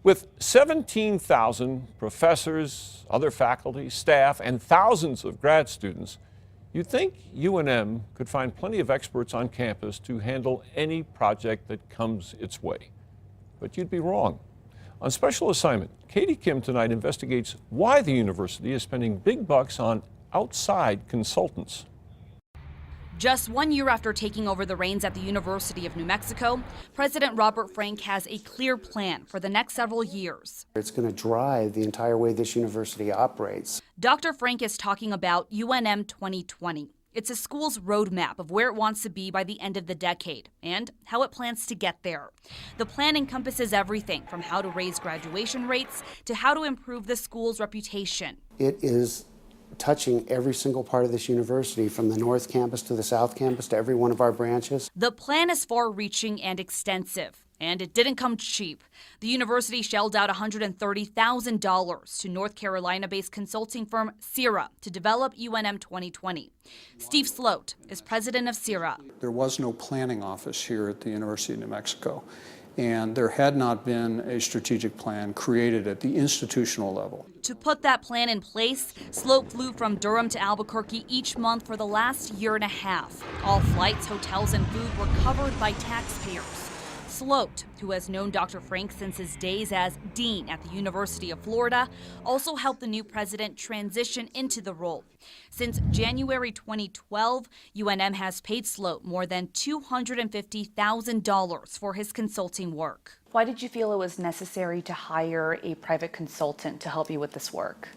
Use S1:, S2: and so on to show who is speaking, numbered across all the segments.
S1: With 17,000 professors, other faculty, staff, and thousands of grad students, you'd think UNM could find plenty of experts on campus to handle any project that comes its way. But you'd be wrong. On special assignment, Katie Kim tonight investigates why the university is spending big bucks on outside consultants.
S2: Just 1 year after taking over the reins at the University of New Mexico, President Robert Frank has a clear plan for the next several years.
S3: It's going to drive the entire way this university operates.
S2: Dr. Frank is talking about UNM 2020. It's a school's roadmap of where it wants to be by the end of the decade and how it plans to get there. The plan encompasses everything from how to raise graduation rates to how to improve the school's reputation.
S3: It is touching every single part of this university, from the North Campus to the South Campus to every one of our branches.
S2: The plan is far-reaching and extensive, and it didn't come cheap. The university shelled out $130,000 to North Carolina-based consulting firm CIRA to develop UNM 2020. Steve Sloat is president of CIRA.
S4: There was no planning office here at the University of New Mexico, and there had not been a strategic plan created at the institutional level.
S2: To put that plan in place, Sloat flew from Durham to Albuquerque each month for the last year and a half. All flights, hotels, and food were covered by taxpayers. Sloat, who has known Dr. Frank since his days as dean at the University of Florida, also helped the new president transition into the role. Since January 2012, UNM has paid Sloat more than $250,000 for his consulting work.
S5: Why did you feel it was necessary to hire a private consultant to help you with this work?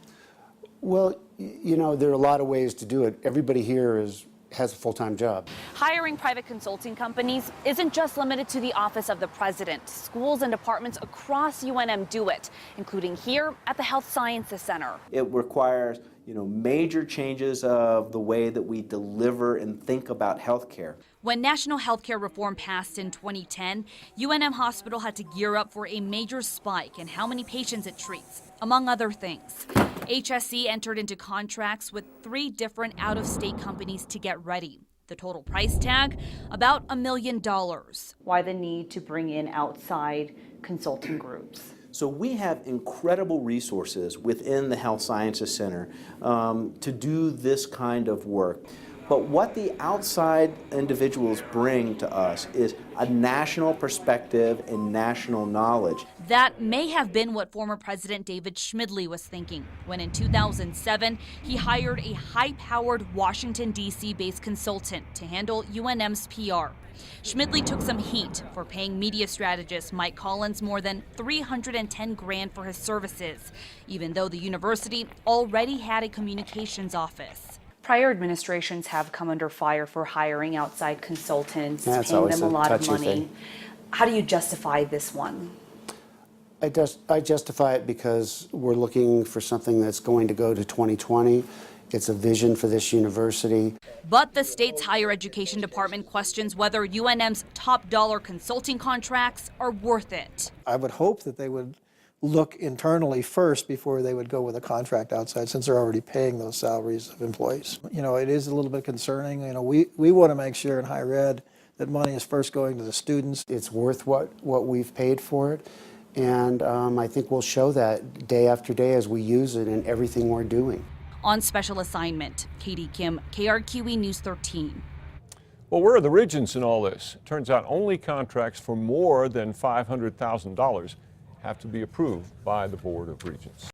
S3: Well, you know, there are a lot of ways to do it. Everybody here has a full-time job.
S5: Hiring private consulting companies isn't just limited to the office of the president. Schools and departments across UNM do it, including here at the Health Sciences Center.
S6: It requires, major changes of the way that we deliver and think about healthcare.
S2: When national healthcare reform passed in 2010, UNM Hospital had to gear up for a major spike in how many patients it treats, among other things. HSC entered into contracts with 3 different out-of-state companies to get ready. The total price tag, about $1 million.
S5: Why the need to bring in outside consulting groups?
S6: So we have incredible resources within the Health Sciences Center to do this kind of work. But what the outside individuals bring to us is a national perspective and national knowledge.
S2: That may have been what former President David Schmidly was thinking when in 2007 he hired a high-powered Washington, D.C.-based consultant to handle UNM's PR. Schmidly took some heat for paying media strategist Mike Collins more than $310,000 for his services, even though the university already had a communications office.
S5: Prior administrations have come under fire for hiring outside consultants,
S3: That's
S5: paying them a lot of
S3: touchy
S5: money.
S3: thing.
S5: How do you justify this one?
S3: I justify it because we're looking for something that's going to go to 2020. It's a vision for this university.
S2: But the state's higher education department questions whether UNM's top dollar consulting contracts are worth it.
S7: I would hope that they would look internally first before they would go with a contract outside, since they're already paying those salaries of employees. It is a little bit concerning. We want to make sure in higher ed that money is first going to the students.
S3: It's worth what we've paid for it, and I think we'll show that day after day as we use it in everything we're doing.
S2: On special assignment, Katie Kim, KRQE News 13.
S1: Well, where are the Regents in all this? It turns out only contracts for more than $500,000 have to be approved by the Board of Regents.